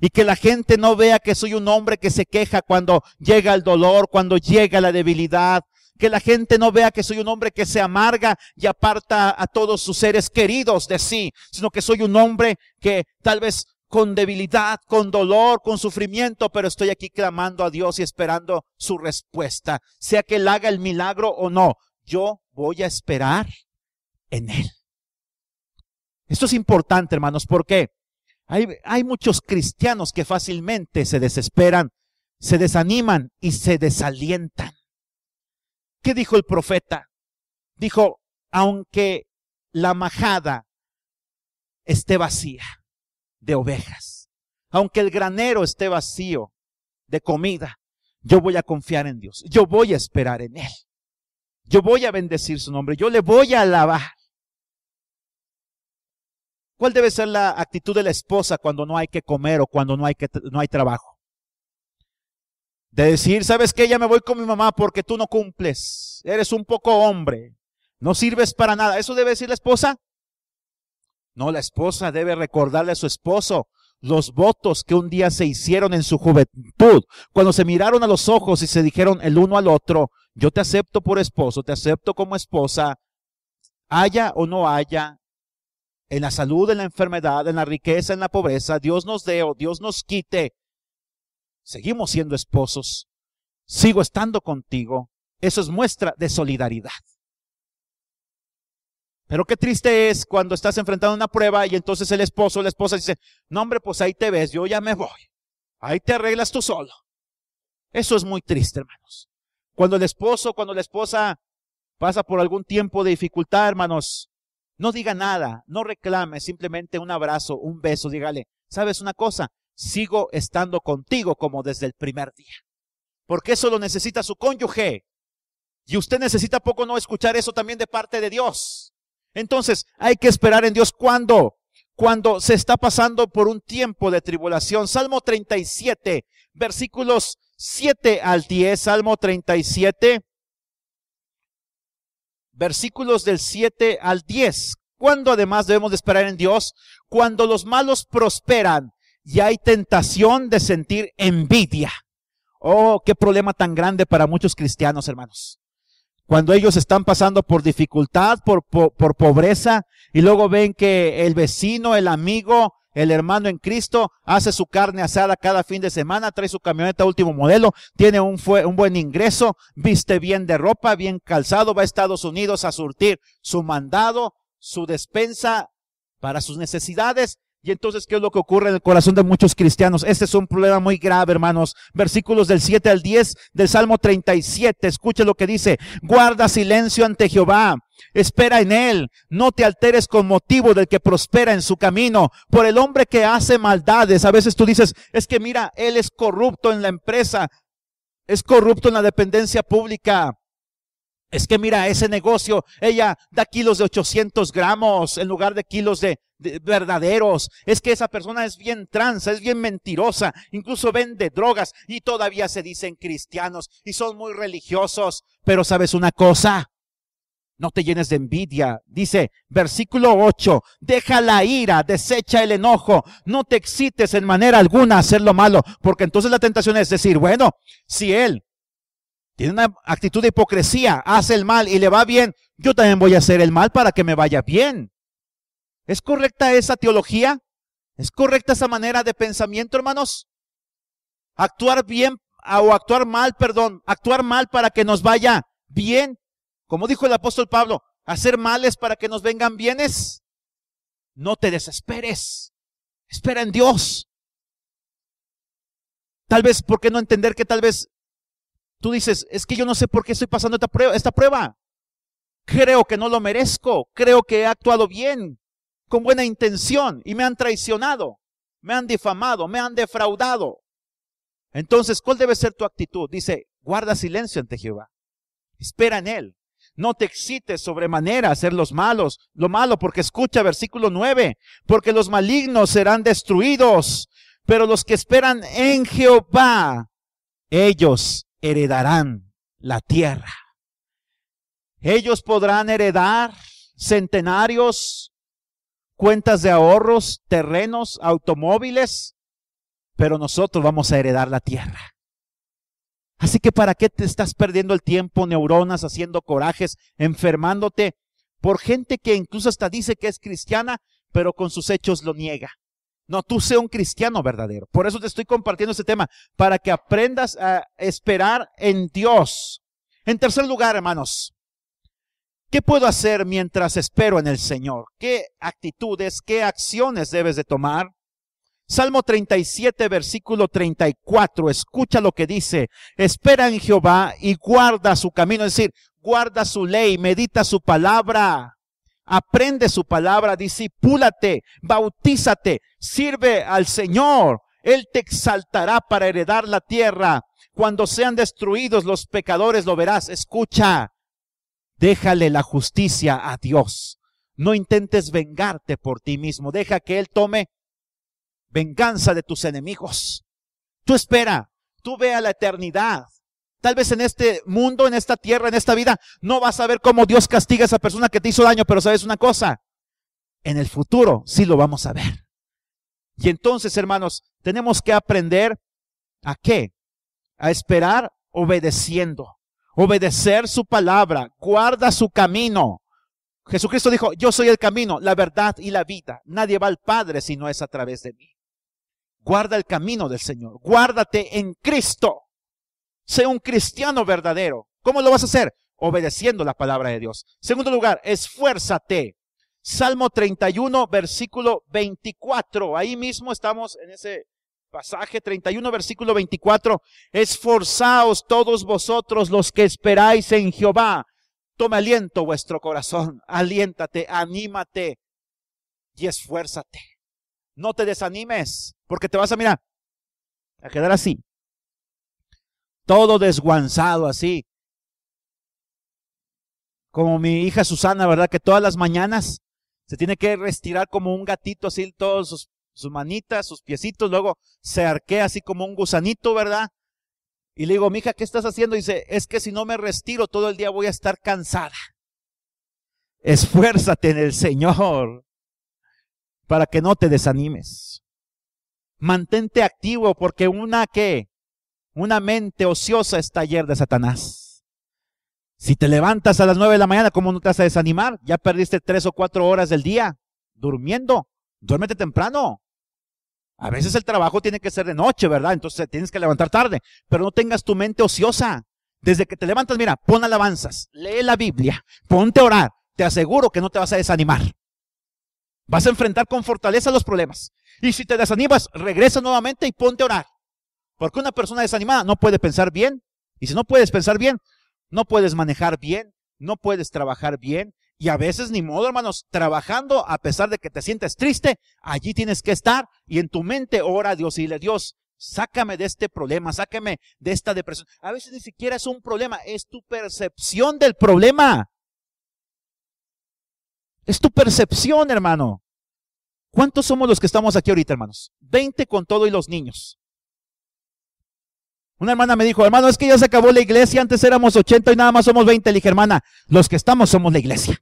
Y que la gente no vea que soy un hombre que se queja cuando llega el dolor, cuando llega la debilidad. Que la gente no vea que soy un hombre que se amarga y aparta a todos sus seres queridos de sí, sino que soy un hombre que tal vez con debilidad, con dolor, con sufrimiento, pero estoy aquí clamando a Dios y esperando su respuesta. Sea que Él haga el milagro o no, yo voy a esperar en Él. Esto es importante, hermanos, porque hay muchos cristianos que fácilmente se desesperan, se desaniman y se desalientan. ¿Qué dijo el profeta? Dijo, aunque la majada esté vacía de ovejas, aunque el granero esté vacío de comida, yo voy a confiar en Dios, yo voy a esperar en Él, yo voy a bendecir su nombre, yo le voy a alabar. ¿Cuál debe ser la actitud de la esposa cuando no hay que comer o cuando no hay trabajo? De decir, ¿sabes qué? Ya me voy con mi mamá porque tú no cumples. Eres un poco hombre. No sirves para nada. ¿Eso debe decir la esposa? No, la esposa debe recordarle a su esposo los votos que un día se hicieron en su juventud. Cuando se miraron a los ojos y se dijeron el uno al otro, Yo te acepto por esposo, te acepto como esposa, haya o no haya, en la salud, en la enfermedad, en la riqueza, en la pobreza, Dios nos dé o Dios nos quite, seguimos siendo esposos, sigo estando contigo. Eso es muestra de solidaridad. Pero qué triste es cuando estás enfrentando una prueba y entonces el esposo o la esposa dice, no hombre, pues ahí te ves, yo ya me voy. Ahí te arreglas tú solo. Eso es muy triste, hermanos. Cuando el esposo, cuando la esposa pasa por algún tiempo de dificultad, hermanos, no diga nada, no reclame, simplemente un abrazo, un beso, dígale, ¿sabes una cosa? Sigo estando contigo como desde el primer día. Porque eso lo necesita su cónyuge. Y usted necesita poco no escuchar eso también de parte de Dios. Entonces, hay que esperar en Dios. ¿Cuándo? Cuando se está pasando por un tiempo de tribulación. Salmo 37, versículos 7 al 10. Salmo 37, versículos del 7 al 10. ¿Cuándo además debemos de esperar en Dios? Cuando los malos prosperan y hay tentación de sentir envidia. Oh, qué problema tan grande para muchos cristianos, hermanos. Cuando ellos están pasando por dificultad, por pobreza, y luego ven que el vecino, el amigo, el hermano en Cristo hace su carne asada cada fin de semana, trae su camioneta último modelo, tiene un buen ingreso, viste bien de ropa, bien calzado, va a Estados Unidos a surtir su mandado, su despensa para sus necesidades. Y entonces, ¿qué es lo que ocurre en el corazón de muchos cristianos? Este es un problema muy grave, hermanos. Versículos del 7 al 10 del Salmo 37. Escuche lo que dice. Guarda silencio ante Jehová. Espera en él. No te alteres con motivo del que prospera en su camino. Por el hombre que hace maldades. A veces tú dices, es que mira, él es corrupto en la empresa. Es corrupto en la dependencia pública. Es que mira, ese negocio, ella da kilos de 800 gramos en lugar de kilos de verdaderos. Es que esa persona es bien tranza, es bien mentirosa, incluso vende drogas y todavía se dicen cristianos y son muy religiosos. Pero ¿sabes una cosa? No te llenes de envidia. Dice, versículo 8, deja la ira, desecha el enojo, no te excites en manera alguna a hacer lo malo, porque entonces la tentación es decir, bueno, si él tiene una actitud de hipocresía, hace el mal y le va bien, yo también voy a hacer el mal para que me vaya bien. ¿Es correcta esa teología? ¿Es correcta esa manera de pensamiento, hermanos? Actuar bien o actuar mal, perdón, actuar mal para que nos vaya bien. Como dijo el apóstol Pablo, hacer males para que nos vengan bienes. No te desesperes. Espera en Dios. Tal vez, ¿por qué no entender que tal vez tú dices, es que yo no sé por qué estoy pasando esta prueba? Creo que no lo merezco. Creo que he actuado bien, con buena intención, y me han traicionado, me han difamado, me han defraudado. Entonces, ¿cuál debe ser tu actitud? Dice, guarda silencio ante Jehová. Espera en él. No te excites sobremanera a hacer lo malo, porque escucha versículo 9, porque los malignos serán destruidos, pero los que esperan en Jehová, ellos heredarán la tierra. Ellos podrán heredar centenarios, cuentas de ahorros, terrenos, automóviles, pero nosotros vamos a heredar la tierra. Así que ¿para qué te estás perdiendo el tiempo, neuronas, haciendo corajes, enfermándote por gente que incluso hasta dice que es cristiana, pero con sus hechos lo niega? No, tú sé un cristiano verdadero. Por eso te estoy compartiendo este tema, para que aprendas a esperar en Dios. En tercer lugar, hermanos, ¿qué puedo hacer mientras espero en el Señor? ¿Qué actitudes, qué acciones debes de tomar? Salmo 37, versículo 34, escucha lo que dice. Espera en Jehová y guarda su camino, es decir, guarda su ley, medita su palabra, aprende su palabra, discipúlate, bautízate, sirve al Señor. Él te exaltará para heredar la tierra. Cuando sean destruidos los pecadores lo verás. Escucha, déjale la justicia a Dios. No intentes vengarte por ti mismo. Deja que Él tome venganza de tus enemigos. Tú espera, tú ve a la eternidad. Tal vez en este mundo, en esta tierra, en esta vida, no vas a ver cómo Dios castiga a esa persona que te hizo daño, pero ¿sabes una cosa? En el futuro sí lo vamos a ver. Y entonces, hermanos, tenemos que aprender ¿a qué? A esperar obedeciendo. obedecer su palabra, guarda su camino. Jesucristo dijo, yo soy el camino, la verdad y la vida. Nadie va al Padre si no es a través de mí. Guarda el camino del Señor. Guárdate en Cristo. Sé un cristiano verdadero. ¿Cómo lo vas a hacer? Obedeciendo la palabra de Dios. Segundo lugar, esfuérzate. Salmo 31, versículo 24. Ahí mismo estamos en ese pasaje 31, versículo 24. Esforzaos todos vosotros los que esperáis en Jehová. Tome aliento vuestro corazón. Aliéntate, anímate y esfuérzate. No te desanimes, porque te vas a quedar así. Todo desguanzado así. Como mi hija Susana, ¿verdad? Que todas las mañanas se tiene que restirar como un gatito así, todos sus manitas, sus piecitos, luego se arquea así como un gusanito, ¿verdad? Y le digo, mija, ¿qué estás haciendo? Y dice, es que si no me restiro todo el día voy a estar cansada. Esfuérzate en el Señor para que no te desanimes. Mantente activo porque una mente ociosa es taller de Satanás. Si te levantas a las 9 de la mañana, ¿cómo no te vas a desanimar? Ya perdiste 3 o 4 horas del día durmiendo. Duérmete temprano. A veces el trabajo tiene que ser de noche, ¿verdad? Entonces tienes que levantar tarde. Pero no tengas tu mente ociosa. Desde que te levantas, pon alabanzas, lee la Biblia, ponte a orar. Te aseguro que no te vas a desanimar. Vas a enfrentar con fortaleza los problemas. Y si te desanimas, regresa nuevamente y ponte a orar. Porque una persona desanimada no puede pensar bien. Y si no puedes pensar bien, no puedes manejar bien, no puedes trabajar bien. Y a veces ni modo, hermanos, trabajando a pesar de que te sientes triste, allí tienes que estar y en tu mente ora a Dios y dile, Dios, sácame de este problema, sácame de esta depresión. A veces ni siquiera es un problema, es tu percepción del problema. Es tu percepción, hermano. ¿Cuántos somos los que estamos aquí ahorita, hermanos? 20 con todo y los niños. Una hermana me dijo, hermano, es que ya se acabó la iglesia, antes éramos 80 y nada más somos 20. Le dije, hermana, los que estamos somos la iglesia.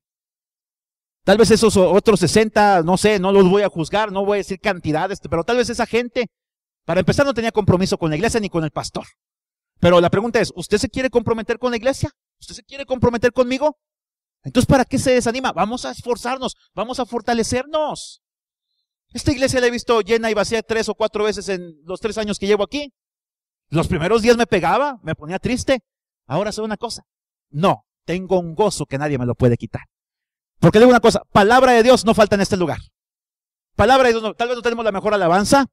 Tal vez esos otros 60, no sé, no los voy a juzgar, no voy a decir cantidades, pero tal vez esa gente, para empezar, no tenía compromiso con la iglesia ni con el pastor. Pero la pregunta es, ¿usted se quiere comprometer con la iglesia? ¿Usted se quiere comprometer conmigo? Entonces, ¿para qué se desanima? Vamos a esforzarnos, vamos a fortalecernos. Esta iglesia la he visto llena y vacía 3 o 4 veces en los 3 años que llevo aquí. Los primeros días me pegaba, me ponía triste. Ahora sé una cosa, no, tengo un gozo que nadie me lo puede quitar. Porque le digo una cosa, palabra de Dios no falta en este lugar. Palabra de Dios, tal vez no tenemos la mejor alabanza,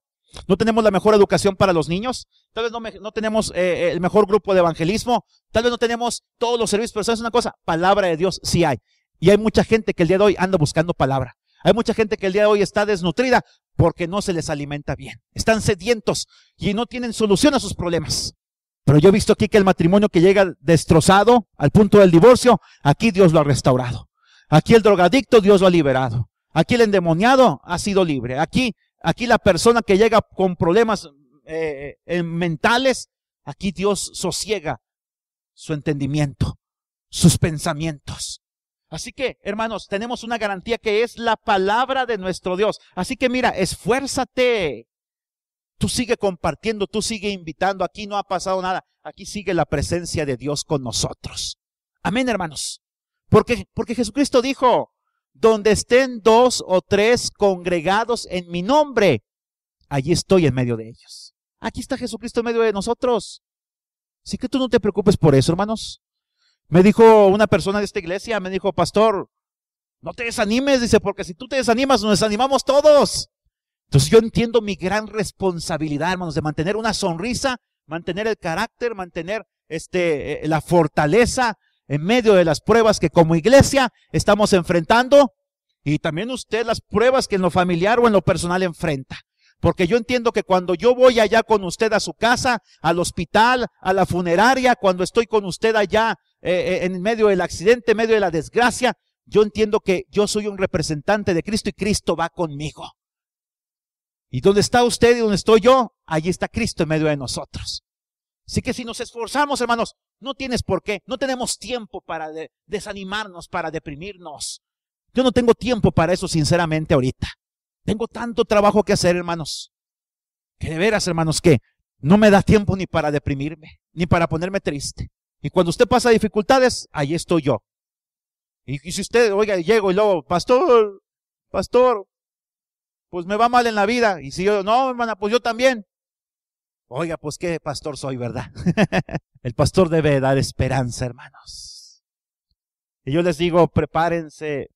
no tenemos la mejor educación para los niños, tal vez no tenemos el mejor grupo de evangelismo, tal vez no tenemos todos los servicios, pero ¿sabes una cosa? Palabra de Dios sí hay. Y hay mucha gente que el día de hoy anda buscando palabra. Hay mucha gente que el día de hoy está desnutrida porque no se les alimenta bien. Están sedientos y no tienen solución a sus problemas. Pero yo he visto aquí que el matrimonio que llega destrozado al punto del divorcio, aquí Dios lo ha restaurado. Aquí el drogadicto, Dios lo ha liberado. Aquí el endemoniado ha sido libre. Aquí la persona que llega con problemas mentales, aquí Dios sosiega su entendimiento, sus pensamientos. Así que, hermanos, tenemos una garantía que es la palabra de nuestro Dios. Así que mira, esfuérzate. Tú sigue compartiendo, tú sigue invitando. Aquí no ha pasado nada. Aquí sigue la presencia de Dios con nosotros. Amén, hermanos. Porque Jesucristo dijo, donde estén 2 o 3 congregados en mi nombre, allí estoy en medio de ellos. Aquí está Jesucristo en medio de nosotros. Así que tú no te preocupes por eso, hermanos. Me dijo una persona de esta iglesia, me dijo, pastor, no te desanimes, dice, porque si tú te desanimas, nos desanimamos todos. Entonces yo entiendo mi gran responsabilidad, hermanos, de mantener una sonrisa, mantener el carácter, mantener la fortaleza en medio de las pruebas que como iglesia estamos enfrentando, y también usted las pruebas que en lo familiar o en lo personal enfrenta. Porque yo entiendo que cuando yo voy allá con usted a su casa, al hospital, a la funeraria, cuando estoy con usted allá en medio del accidente, en medio de la desgracia, yo entiendo que yo soy un representante de Cristo y Cristo va conmigo. Y donde está usted y donde estoy yo, allí está Cristo en medio de nosotros. Así que si nos esforzamos, hermanos, no tienes por qué, no tenemos tiempo para desanimarnos, para deprimirnos. Yo no tengo tiempo para eso, sinceramente, ahorita. Tengo tanto trabajo que hacer, hermanos, que de veras, hermanos, que no me da tiempo ni para deprimirme, ni para ponerme triste. Y cuando usted pasa dificultades, ahí estoy yo. Y si usted, oiga, llego y luego, pastor, pues me va mal en la vida. Y si yo, no, hermana, pues yo también. Oiga, pues qué pastor soy, ¿verdad? El pastor debe dar esperanza, hermanos. Y yo les digo, prepárense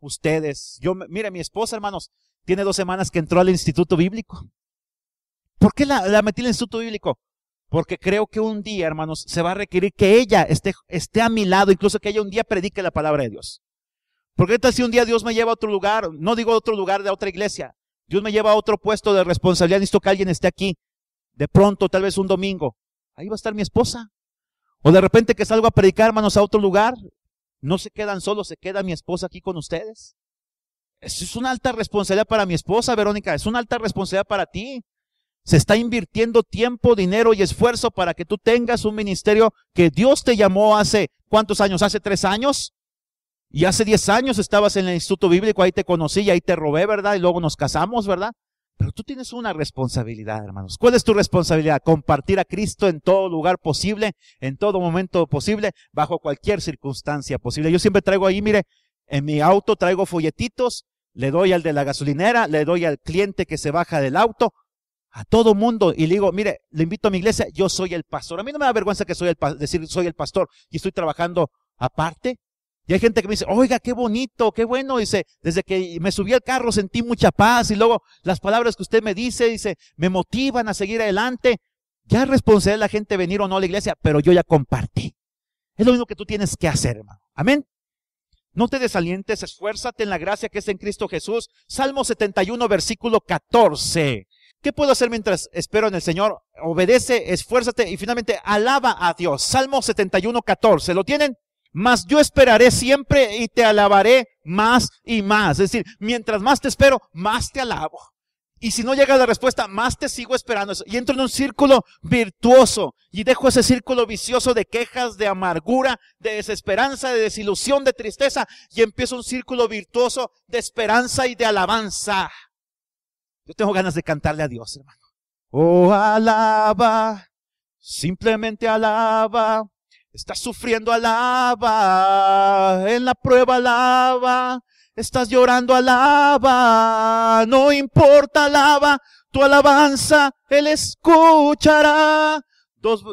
ustedes. Mire, mi esposa, hermanos, tiene 2 semanas que entró al instituto bíblico. ¿Por qué la metí en el instituto bíblico? Porque creo que un día, hermanos, se va a requerir que ella esté a mi lado, incluso que ella un día predique la palabra de Dios. Porque tal si un día Dios me lleva a otro lugar, no digo a otro lugar de otra iglesia, Dios me lleva a otro puesto de responsabilidad, necesito que alguien esté aquí. De pronto, tal vez un domingo, ahí va a estar mi esposa. O de repente que salgo a predicar, hermanos, a otro lugar, no se quedan solos, se queda mi esposa aquí con ustedes. Eso es una alta responsabilidad para mi esposa, Verónica, es una alta responsabilidad para ti. Se está invirtiendo tiempo, dinero y esfuerzo para que tú tengas un ministerio que Dios te llamó hace, ¿cuántos años? ¿Hace 3 años? Y hace 10 años estabas en el instituto bíblico, ahí te conocí y ahí te robé, ¿verdad? Y luego nos casamos, ¿verdad? Pero tú tienes una responsabilidad, hermanos. ¿Cuál es tu responsabilidad? Compartir a Cristo en todo lugar posible, en todo momento posible, bajo cualquier circunstancia posible. Yo siempre traigo ahí, mire, en mi auto traigo folletitos, le doy al de la gasolinera, le doy al cliente que se baja del auto, a todo mundo, y le digo, mire, le invito a mi iglesia, yo soy el pastor. A mí no me da vergüenza que decir soy el pastor y estoy trabajando aparte. Y hay gente que me dice, oiga, qué bonito, qué bueno. Dice, desde que me subí al carro sentí mucha paz. Y luego las palabras que usted me dice, me motivan a seguir adelante. Ya es responsabilidad de la gente venir o no a la iglesia, pero yo ya compartí. Es lo mismo que tú tienes que hacer, hermano. Amén. No te desalientes, esfuérzate en la gracia que es en Cristo Jesús. Salmo 71, versículo 14. ¿Qué puedo hacer mientras espero en el Señor? Obedece, esfuérzate y finalmente alaba a Dios. Salmo 71, 14. ¿Lo tienen? Mas yo esperaré siempre y te alabaré más y más. Es decir, mientras más te espero, más te alabo. Y si no llega la respuesta, más te sigo esperando. Y entro en un círculo virtuoso y dejo ese círculo vicioso de quejas, de amargura, de desesperanza, de desilusión, de tristeza. Y empiezo un círculo virtuoso de esperanza y de alabanza. Yo tengo ganas de cantarle a Dios, hermano. Oh, alaba, simplemente alaba. Estás sufriendo, alaba. En la prueba, alaba. Estás llorando, alaba. No importa, alaba. Tu alabanza Él escuchará.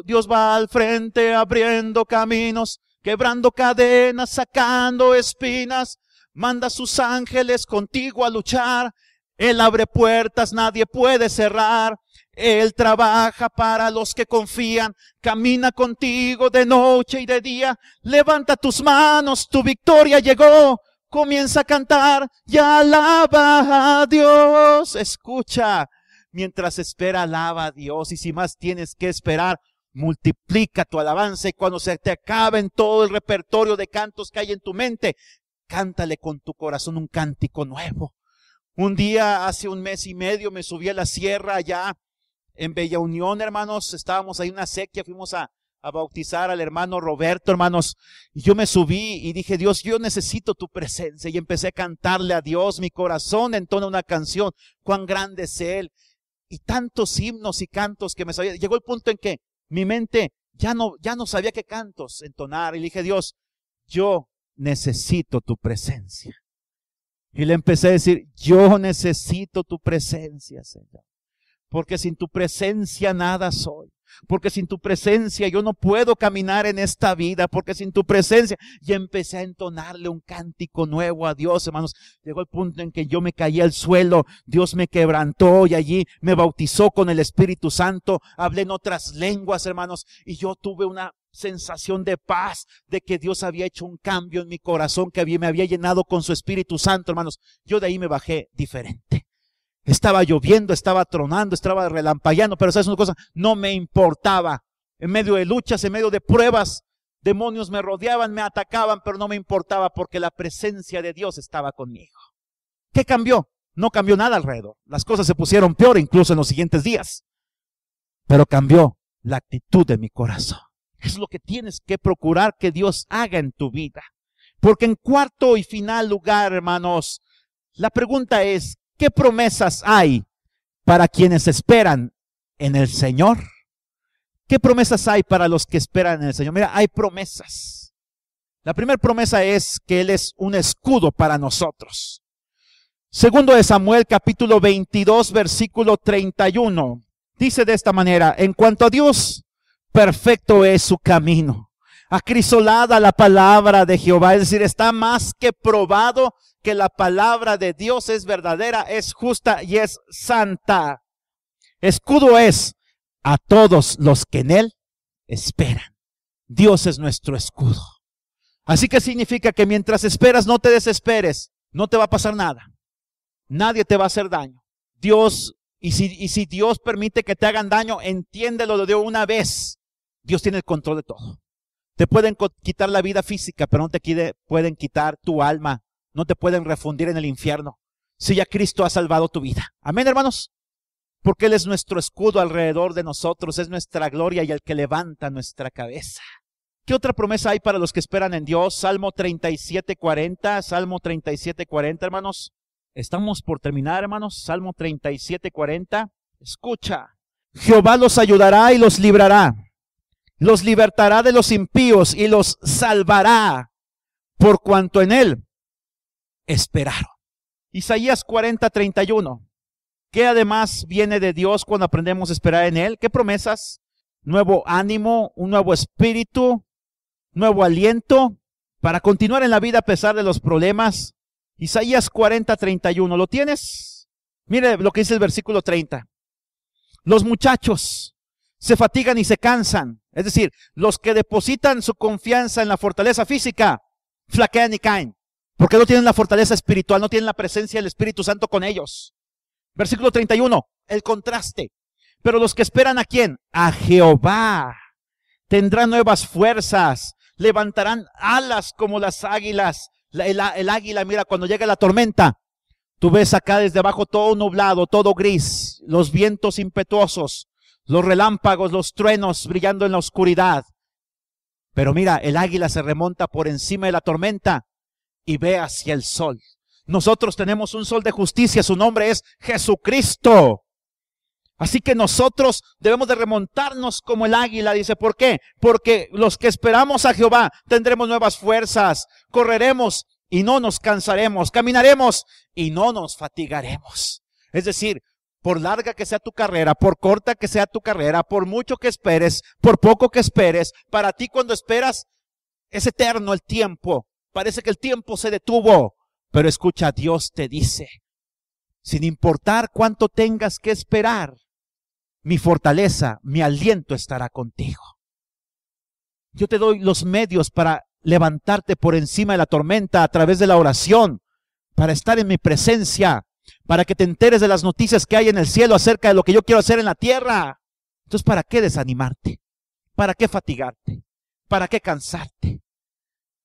Dios va al frente abriendo caminos, quebrando cadenas, sacando espinas. Manda a sus ángeles contigo a luchar. Él abre puertas, nadie puede cerrar. Él trabaja para los que confían. Camina contigo de noche y de día. Levanta tus manos, tu victoria llegó. Comienza a cantar y alaba a Dios. Escucha, mientras espera, alaba a Dios. Y si más tienes que esperar, multiplica tu alabanza. Y cuando se te acaben todo el repertorio de cantos que hay en tu mente, cántale con tu corazón un cántico nuevo. Un día, hace 1 mes y medio, me subí a la sierra allá en Bella Unión, hermanos. Estábamos ahí en una sequía, fuimos a bautizar al hermano Roberto, hermanos. Y yo me subí y dije, Dios, yo necesito tu presencia. Y empecé a cantarle a Dios. Mi corazón entona una canción. Cuán grande es Él. Y tantos himnos y cantos que me sabía. Llegó el punto en que mi mente ya no sabía qué cantos entonar. Y le dije, Dios, yo necesito tu presencia. Y le empecé a decir, yo necesito tu presencia, Señor. Porque sin tu presencia nada soy. Porque sin tu presencia yo no puedo caminar en esta vida. Porque sin tu presencia. Y empecé a entonarle un cántico nuevo a Dios, hermanos. Llegó el punto en que yo me caí al suelo. Dios me quebrantó y allí me bautizó con el Espíritu Santo. Hablé en otras lenguas, hermanos. Y yo tuve una sensación de paz, de que Dios había hecho un cambio en mi corazón, que me había llenado con su Espíritu Santo, hermanos. Yo de ahí me bajé diferente. Estaba lloviendo, estaba tronando, estaba relampagueando, pero ¿sabes una cosa? No me importaba. En medio de luchas, en medio de pruebas, demonios me rodeaban, me atacaban, pero no me importaba porque la presencia de Dios estaba conmigo. ¿Qué cambió? No cambió nada alrededor. Las cosas se pusieron peor incluso en los siguientes días. Pero cambió la actitud de mi corazón. Es lo que tienes que procurar que Dios haga en tu vida. Porque en cuarto y final lugar, hermanos, la pregunta es, ¿qué promesas hay para quienes esperan en el Señor? ¿Qué promesas hay para los que esperan en el Señor? Mira, hay promesas. La primera promesa es que Él es un escudo para nosotros. Segundo de Samuel, capítulo 22, versículo 31. Dice de esta manera: en cuanto a Dios, perfecto es su camino. Acrisolada la palabra de Jehová, es decir, está más que probado que la palabra de Dios es verdadera, es justa y es santa. Escudo es a todos los que en Él esperan. Dios es nuestro escudo. Así que significa que mientras esperas, no te desesperes, no te va a pasar nada. Nadie te va a hacer daño. Dios, y si Dios permite que te hagan daño, entiéndelo de una vez. Dios tiene el control de todo. Te pueden quitar la vida física, pero no te pueden quitar tu alma. No te pueden refundir en el infierno. Si ya Cristo ha salvado tu vida. Amén, hermanos. Porque Él es nuestro escudo alrededor de nosotros, es nuestra gloria y el que levanta nuestra cabeza. ¿Qué otra promesa hay para los que esperan en Dios? Salmo 37:40, Salmo 37:40, hermanos. Estamos por terminar, hermanos. Salmo 37:40. Escucha. Jehová los ayudará y los librará. Los libertará de los impíos y los salvará, por cuanto en Él esperaron. Isaías 40:31. ¿Qué además viene de Dios cuando aprendemos a esperar en Él? ¿Qué promesas? Nuevo ánimo, un nuevo espíritu, nuevo aliento para continuar en la vida a pesar de los problemas. Isaías 40:31. ¿Lo tienes? Mire lo que dice el versículo 30. Los muchachos se fatigan y se cansan. Es decir, los que depositan su confianza en la fortaleza física, flaquean y caen. Porque no tienen la fortaleza espiritual, no tienen la presencia del Espíritu Santo con ellos. Versículo 31, el contraste. Pero los que esperan ¿a quién? A Jehová. Tendrán nuevas fuerzas, levantarán alas como las águilas. El águila, mira, cuando llega la tormenta, tú ves acá desde abajo todo nublado, todo gris, los vientos impetuosos, los relámpagos, los truenos brillando en la oscuridad. Pero mira, el águila se remonta por encima de la tormenta y ve hacia el sol. Nosotros tenemos un sol de justicia, su nombre es Jesucristo. Así que nosotros debemos de remontarnos como el águila, dice. ¿Por qué? Porque los que esperamos a Jehová tendremos nuevas fuerzas, correremos y no nos cansaremos, caminaremos y no nos fatigaremos. Es decir, por larga que sea tu carrera, por corta que sea tu carrera, por mucho que esperes, por poco que esperes, para ti cuando esperas es eterno el tiempo. Parece que el tiempo se detuvo. Pero escucha, Dios te dice, sin importar cuánto tengas que esperar, mi fortaleza, mi aliento estará contigo. Yo te doy los medios para levantarte por encima de la tormenta a través de la oración, para estar en mi presencia, para que te enteres de las noticias que hay en el cielo acerca de lo que yo quiero hacer en la tierra. Entonces, ¿para qué desanimarte? ¿Para qué fatigarte? ¿Para qué cansarte?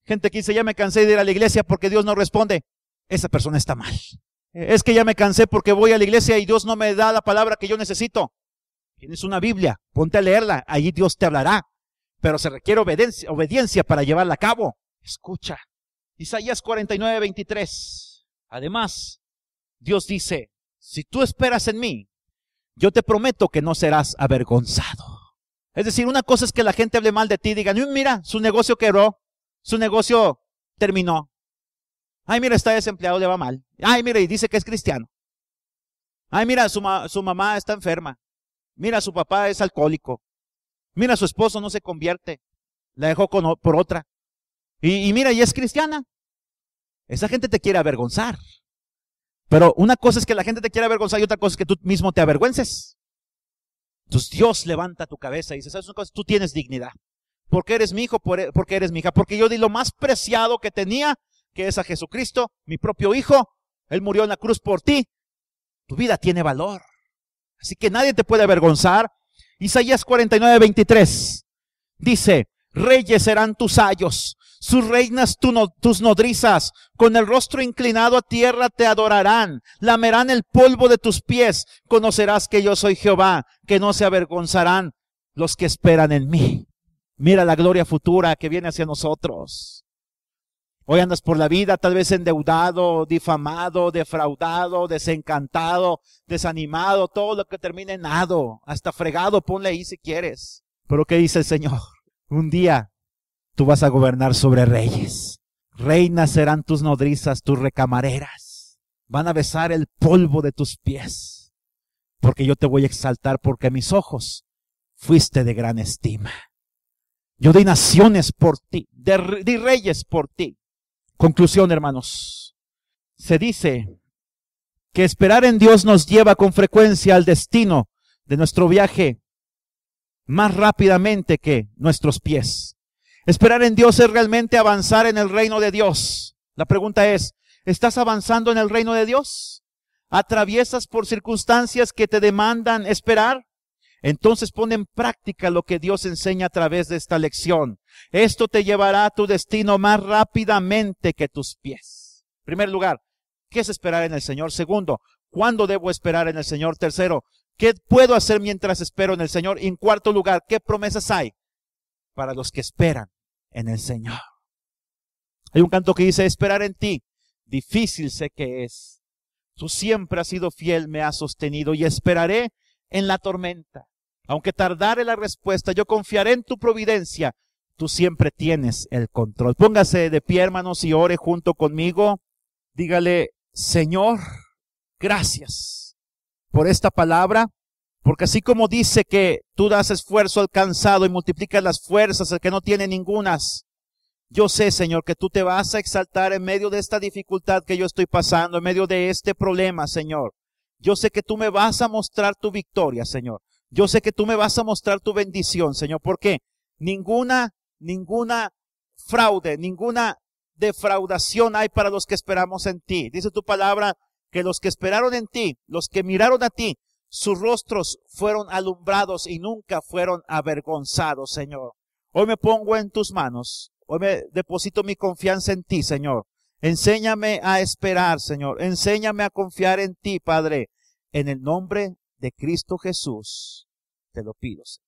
Gente que dice, ya me cansé de ir a la iglesia porque Dios no responde. Esa persona está mal. Es que ya me cansé porque voy a la iglesia y Dios no me da la palabra que yo necesito. Tienes una Biblia, ponte a leerla, allí Dios te hablará. Pero se requiere obediencia para llevarla a cabo. Escucha. Isaías 49:23. Además, Dios dice, si tú esperas en mí, yo te prometo que no serás avergonzado. Es decir, una cosa es que la gente hable mal de ti y digan, mira, su negocio quebró, su negocio terminó. Ay, mira, está desempleado, le va mal. Ay, mira, y dice que es cristiano. Ay, mira, su mamá está enferma. Mira, su papá es alcohólico. Mira, su esposo no se convierte. La dejó por otra. Y mira, y es cristiana. Esa gente te quiere avergonzar. Pero una cosa es que la gente te quiere avergonzar y otra cosa es que tú mismo te avergüences. Entonces Dios levanta tu cabeza y dice, ¿sabes una cosa? Tú tienes dignidad. Porque eres mi hijo, porque eres mi hija. Porque yo di lo más preciado que tenía, que es a Jesucristo, mi propio hijo. Él murió en la cruz por ti. Tu vida tiene valor. Así que nadie te puede avergonzar. Isaías 49:23 dice, reyes serán tus ayos, sus reinas tus nodrizas, con el rostro inclinado a tierra te adorarán, lamerán el polvo de tus pies, conocerás que yo soy Jehová, que no se avergonzarán los que esperan en mí. Mira la gloria futura que viene hacia nosotros. Hoy andas por la vida tal vez endeudado, difamado, defraudado, desencantado, desanimado, todo lo que termine en ado, hasta fregado, ponle ahí si quieres. Pero ¿qué dice el Señor? Un día tú vas a gobernar sobre reyes. Reinas serán tus nodrizas, tus recamareras. Van a besar el polvo de tus pies. Porque yo te voy a exaltar, porque a mis ojos fuiste de gran estima. Yo di naciones por ti, di reyes por ti. Conclusión, hermanos. Se dice que esperar en Dios nos lleva con frecuencia al destino de nuestro viaje más rápidamente que nuestros pies. Esperar en Dios es realmente avanzar en el reino de Dios. La pregunta es, ¿estás avanzando en el reino de Dios? ¿Atraviesas por circunstancias que te demandan esperar? Entonces pon en práctica lo que Dios enseña a través de esta lección. Esto te llevará a tu destino más rápidamente que tus pies. En primer lugar, ¿qué es esperar en el Señor? Segundo, ¿cuándo debo esperar en el Señor? Tercero, ¿qué puedo hacer mientras espero en el Señor? Y en cuarto lugar, ¿qué promesas hay para los que esperan en el Señor? Hay un canto que dice, esperar en ti, difícil sé que es. Tú siempre has sido fiel, me has sostenido y esperaré en la tormenta. Aunque tardare la respuesta, yo confiaré en tu providencia. Tú siempre tienes el control. Póngase de pie, hermanos, y ore junto conmigo. Dígale, Señor, gracias por esta palabra, porque así como dice que tú das esfuerzo al cansado y multiplicas las fuerzas al que no tiene ningunas, yo sé, Señor, que tú te vas a exaltar en medio de esta dificultad que yo estoy pasando, en medio de este problema, Señor. Yo sé que tú me vas a mostrar tu victoria, Señor. Yo sé que tú me vas a mostrar tu bendición, Señor, porque ninguna fraude, ninguna defraudación hay para los que esperamos en ti. Dice tu palabra que los que esperaron en ti, los que miraron a ti, sus rostros fueron alumbrados y nunca fueron avergonzados, Señor. Hoy me pongo en tus manos. Hoy me deposito mi confianza en ti, Señor. Enséñame a esperar, Señor. Enséñame a confiar en ti, Padre. En el nombre de Cristo Jesús, te lo pido, Señor.